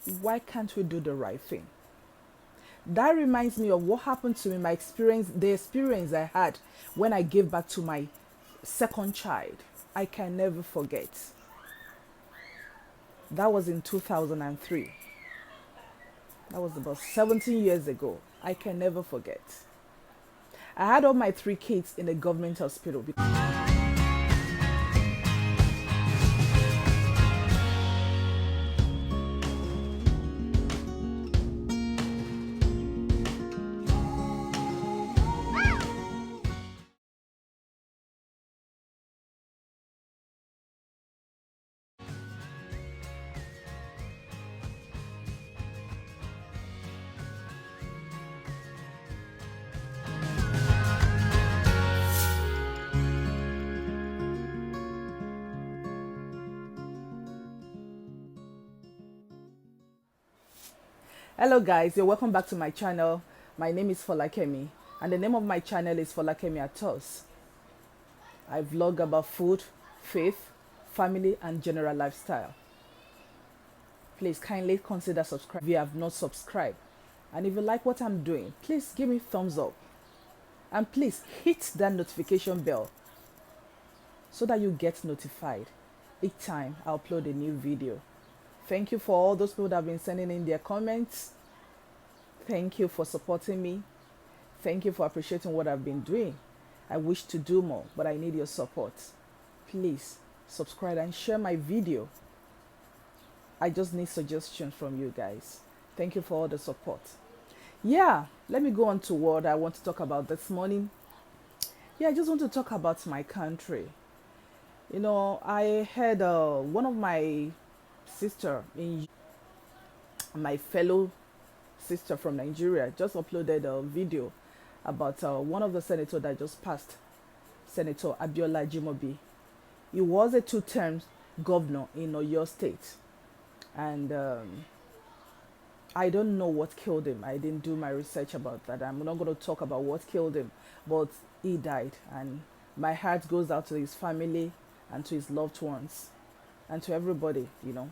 Why can't we do the right thing? That reminds me of what happened to me, my experience, the experience I had when I gave back to my second child. I can never forget. That was in 2003. That was about 17 years ago. I can never forget. I had all my three kids in a government hospital. Hello guys, you're welcome back to my channel. My name is Folakemi and the name of my channel is Folakemi Atos. I vlog about food, faith, family and general lifestyle. Please kindly consider subscribing if you have not subscribed. And if you like what I'm doing, please give me thumbs up. And please hit that notification bell so that you get notified each time I upload a new video. Thank you for all those people that have been sending in their comments. Thank you for supporting me. Thank you for appreciating what I've been doing. I wish to do more, but I need your support. Please subscribe and share my video. I just need suggestions from you guys. Thank you for all the support. Yeah, let me go on to what I want to talk about this morning. Yeah, I just want to talk about my country. You know, I had one of my sister in my fellow sister from Nigeria just uploaded a video about one of the senators that just passed, Senator Abiola Jimobi. He was a two-term governor in Oyo State, and I don't know what killed him. I didn't do my research about that. I'm not going to talk about what killed him, but he died, and my heart goes out to his family and to his loved ones and to everybody, you know,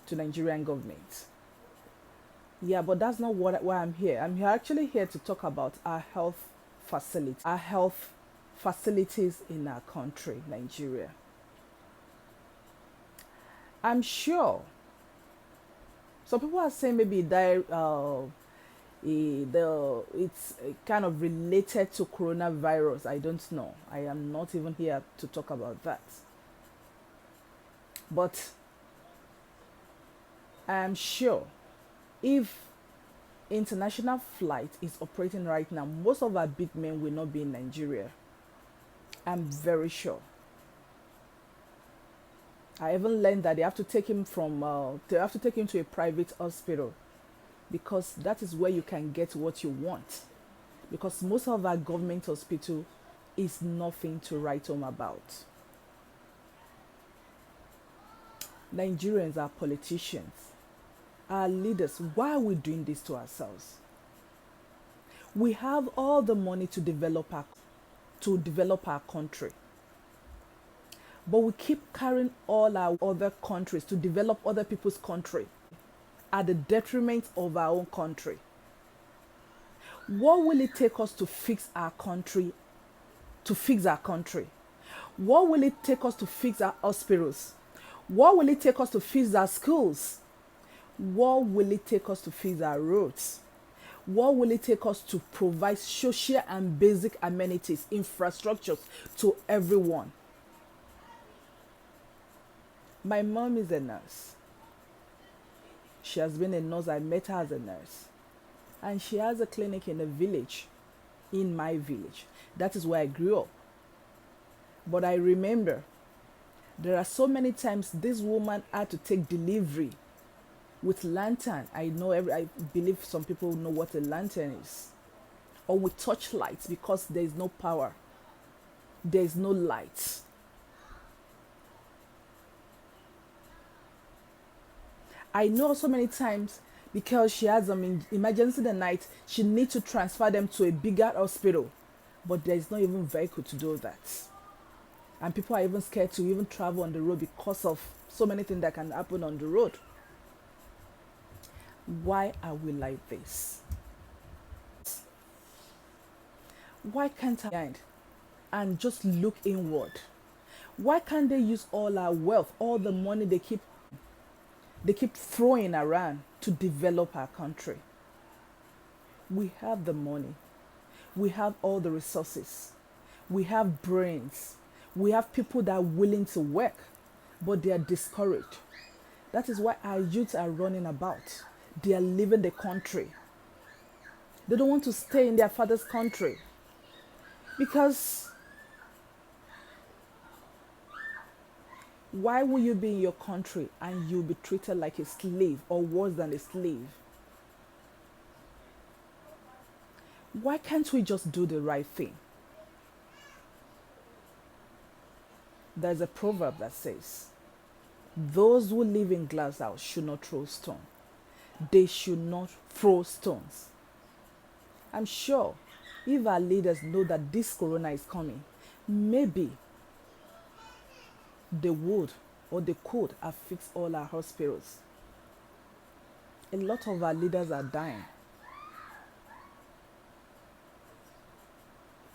to Nigerian government. Yeah, but that's not why I'm here. I'm actually here to talk about our health facilities in our country, Nigeria. I'm sure some people are saying maybe it's kind of related to coronavirus. I don't know. I am not even here to talk about that. But I am sure if international flight is operating right now, most of our big men will not be in Nigeria. I'm very sure. I even learned that they have to take him to a private hospital because that is where you can get what you want. Because most of our government hospital is nothing to write home about. Nigerians are politicians, our leaders. Why are we doing this to ourselves? We have all the money to develop our country, but we keep carrying all our other countries to develop other people's country at the detriment of our own country. What will it take us to fix our country? What will it take us to fix our hospitals? What will it take us to fix our schools? What will it take us to fix our roads? What will it take us to provide social and basic amenities, infrastructures to everyone? My mom is a nurse. She has been a nurse. I met her as a nurse. And she has a clinic in a village, in my village. That is where I grew up. But I remember there are so many times this woman had to take delivery with lantern. I believe some people know what a lantern is. Or with torchlights because there is no power. There is no light. I know so many times because she has an emergency in the night, she needs to transfer them to a bigger hospital. But there is not even vehicle to do that. And people are even scared to even travel on the road because of so many things that can happen on the road. Why are we like this? Why can't I and just look inward? Why can't they use all our wealth, all the money they keep throwing around to develop our country? We have the money. We have all the resources. We have brains. We have people that are willing to work, but they are discouraged. That is why our youth are running about. They are leaving the country. They don't want to stay in their father's country because why will you be in your country and you'll be treated like a slave or worse than a slave? Why can't we just do the right thing? There's a proverb that says, those who live in glass house should not throw stone. They should not throw stones. I'm sure if our leaders know that this corona is coming, maybe they would or they could have fixed all our hospitals. A lot of our leaders are dying.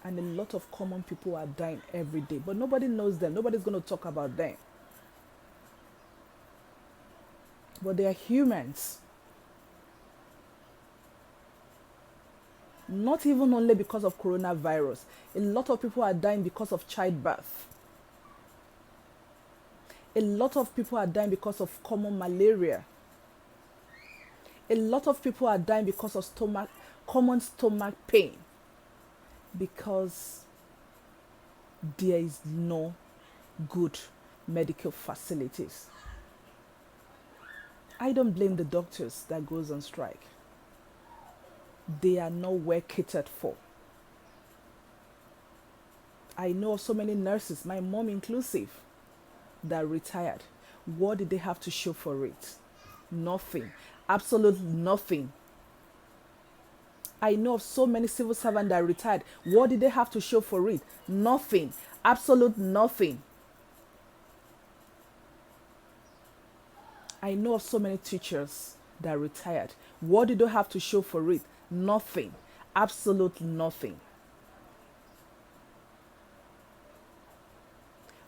And a lot of common people are dying every day, but nobody knows them. Nobody's going to talk about them. But they are humans. Not even only because of coronavirus. A lot of people are dying because of childbirth. A lot of people are dying because of common malaria. A lot of people are dying because of common stomach pain. Because there is no good medical facilities. I don't blame the doctors that goes on strike. They are not well catered for. I know of so many nurses, my mom inclusive, that retired. What did they have to show for it? Nothing. Absolutely nothing. I know of so many civil servants that retired. What did they have to show for it? Nothing. Absolute nothing. I know of so many teachers that retired. What did they have to show for it? Nothing. Absolute nothing.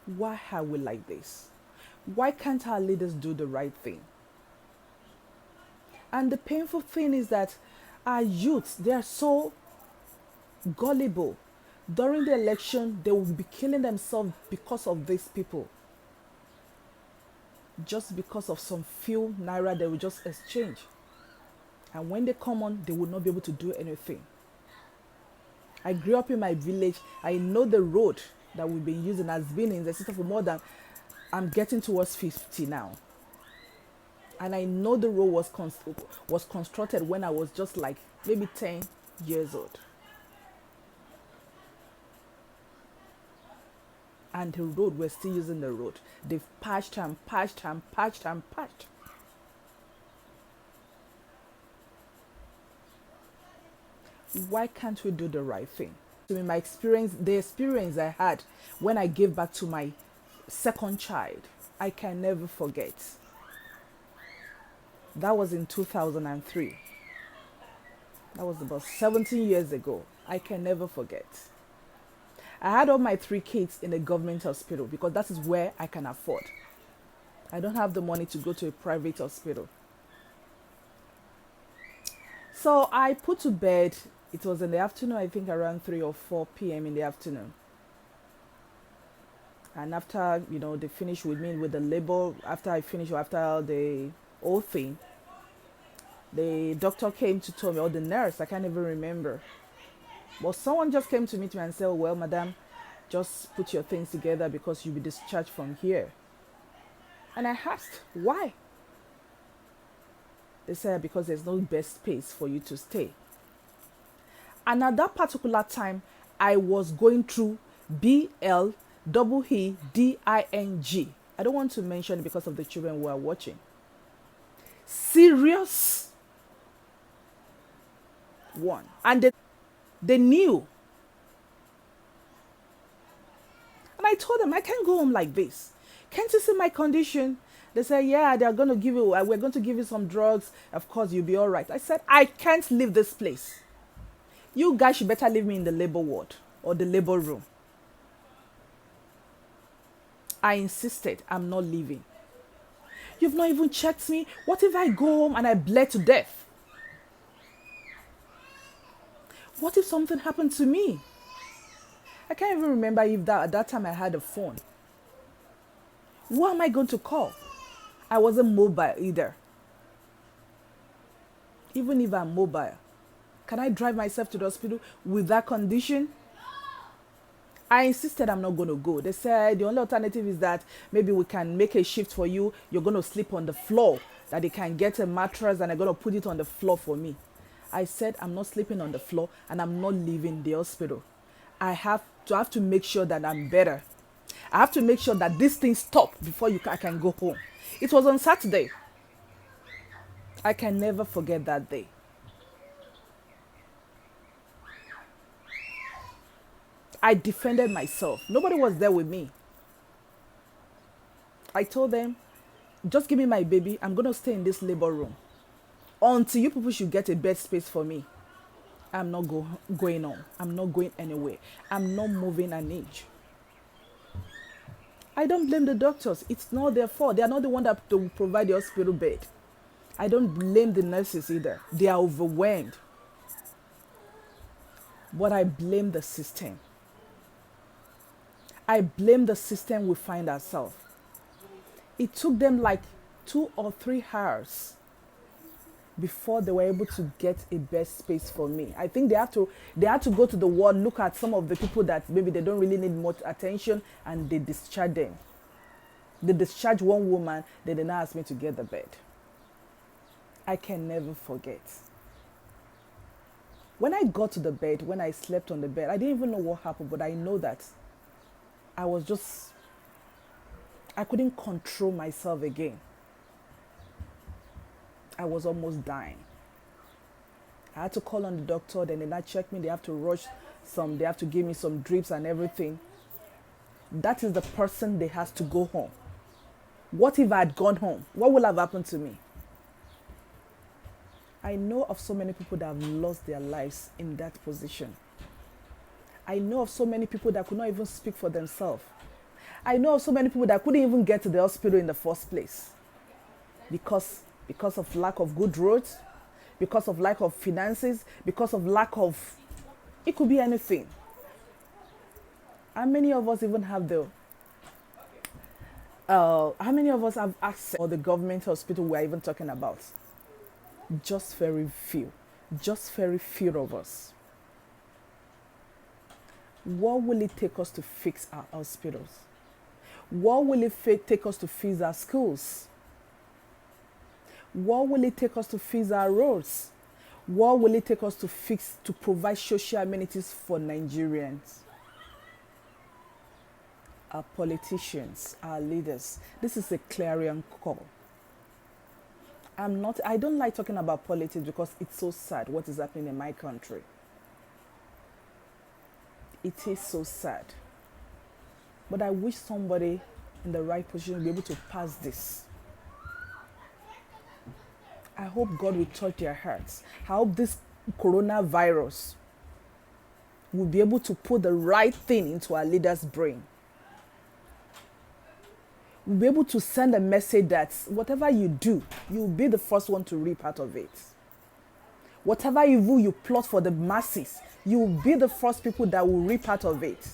Why are we like this? Why can't our leaders do the right thing? And the painful thing is that our youths, they are so gullible. During the election, they will be killing themselves because of these people. Just because of some few naira they will just exchange. And when they come on, they will not be able to do anything. I grew up in my village. I know the road that we've been using has been in the system for more than, I'm getting towards 50 now. And I know the road was constructed when I was just like maybe 10 years old. And the road, we're still using the road. They've patched and patched and patched and patched. Why can't we do the right thing? So in my experience, the experience I had when I gave birth to my second child, I can never forget. That was in 2003. That was about 17 years ago. I can never forget. I had all my 3 kids in a government hospital because that is where I can afford. I don't have the money to go to a private hospital. So I put to bed. It was in the afternoon, I think around 3 or 4 p.m. in the afternoon. And after, they finished with me with the label, after the whole thing, the doctor came to tell me, or the nurse, I can't even remember. But someone just came to meet me and said, well, madam, just put your things together because you'll be discharged from here. And I asked, why? They said, because there's no best space for you to stay. And at that particular time, I was going through BLEEDING. I don't want to mention it because of the children who are watching. Serious one. And they knew. And I told them, I can't go home like this. Can't you see my condition? They said, yeah, they're going to give you, we're going to give you some drugs. Of course, you'll be all right. I said, I can't leave this place. You guys should better leave me in the labor ward or the labor room. I insisted, I'm not leaving. You've not even checked me. What if I go home and I bled to death? What if something happened to me? I can't even remember if at that time I had a phone. Who am I going to call? I wasn't mobile either. Even if I'm mobile, can I drive myself to the hospital with that condition? I insisted I'm not going to go. They said the only alternative is that maybe we can make a shift for you. You're going to sleep on the floor, that they can get a mattress and they're going to put it on the floor for me. I said I'm not sleeping on the floor and I'm not leaving the hospital. I have to make sure that I'm better. I have to make sure that this thing stops before I can go home. It was on Saturday. I can never forget that day. I defended myself. Nobody was there with me. I told them, just give me my baby. I'm going to stay in this labor room until you people should get a bed space for me. I'm not going on. I'm not going anywhere. I'm not moving an inch. I don't blame the doctors. It's not their fault. They are not the one that will provide the hospital bed. I don't blame the nurses either. They are overwhelmed. But I blame the system. I blame the system we find ourselves. It took them like 2 or 3 hours before they were able to get a bed space for me. I think they had to go to the ward, look at some of the people that maybe they don't really need much attention, and they discharge them. They discharged one woman, they did not ask me to get the bed. I can never forget. When I got to the bed, when I slept on the bed, I didn't even know what happened, but I know that I couldn't control myself again. I was almost dying. I had to call on the doctor, then they not check me, they have to give me some drips and everything. That is the person that has to go home. What if I had gone home? What would have happened to me? I know of so many people that have lost their lives in that position. I know of so many people that could not even speak for themselves. I know of so many people that couldn't even get to the hospital in the first place because of lack of good roads, because of lack of finances, because of it could be anything. How many of us even have how many of us have access to the government hospital we're even talking about? Just very few of us. What will it take us to fix our hospitals? What will it take us to fix our schools? What will it take us to fix our roads? What will it take us to provide social amenities for Nigerians? Our politicians, our leaders. This is a clarion call. I don't like talking about politics because it's so sad what is happening in my country. It is so sad. But I wish somebody in the right position will be able to pass this. I hope God will touch their hearts. I hope this coronavirus will be able to put the right thing into our leaders' brain. We'll be able to send a message that whatever you do, you'll be the first one to reap out of it. Whatever evil you plot for the masses, you'll be the first people that will reap out of it.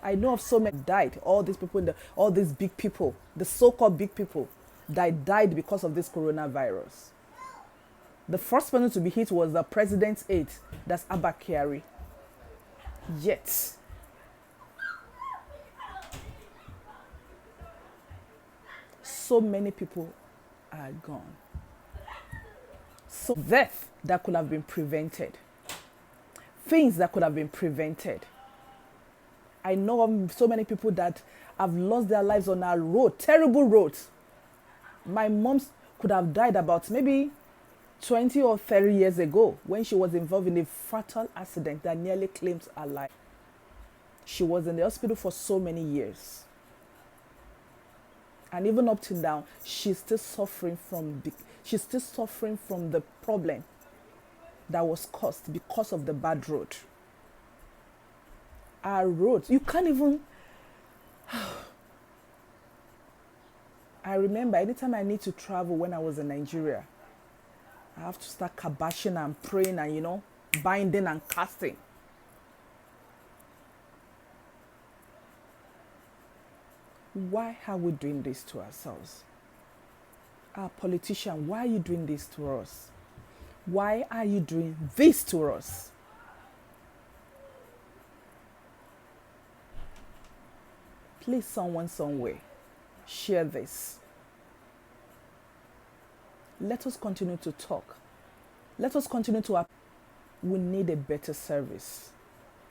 I know of so many died. All these people, all these big people, the so-called big people that died because of this coronavirus. The first person to be hit was the president's aide, that's Abba Kyari. Yet, so many people are gone. So death that could have been prevented. Things that could have been prevented. I know of so many people that have lost their lives on our road, terrible roads. My mom could have died about maybe 20 or 30 years ago when she was involved in a fatal accident that nearly claimed her life. She was in the hospital for so many years. And even up till now, she's still suffering from the problem that was caused because of the bad road. Our roads, you can't even. I remember anytime I need to travel when I was in Nigeria, I have to start kabashing and praying and, binding and casting. Why are we doing this to ourselves? Our politician, why are you doing this to us? Why are you doing this to us? Please, someone somewhere, share this. Let us continue to talk. Let us continue to. We need a better service.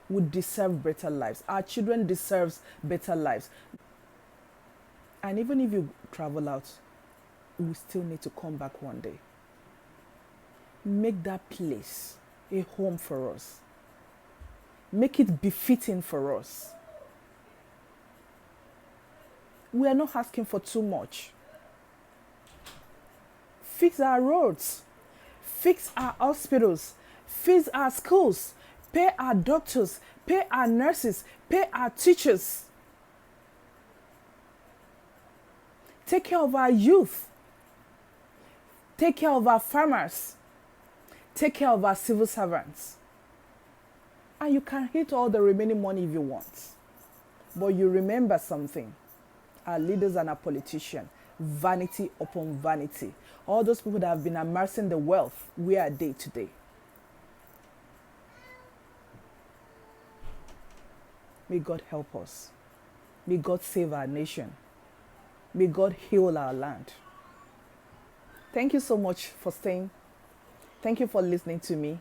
We deserve better lives. Our children deserve better lives. And even if you travel out, we still need to come back one day. Make that place a home for us. Make it befitting for us. We are not asking for too much. Fix our roads. Fix our hospitals. Fix our schools. Pay our doctors. Pay our nurses. Pay our teachers. Take care of our youth. Take care of our farmers. Take care of our civil servants. And you can hit all the remaining money if you want. But you remember something. Our leaders and our politicians, vanity upon vanity. All those people that have been amassing the wealth, where are they today? May God help us. May God save our nation. May God heal our land. Thank you so much for staying. Thank you for listening to me.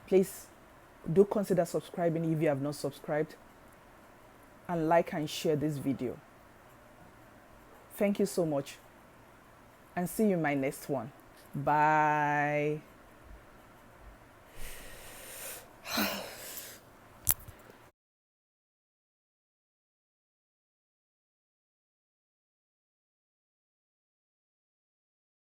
Please do consider subscribing if you have not subscribed. And like and share this video. Thank you so much. And see you in my next one. Bye.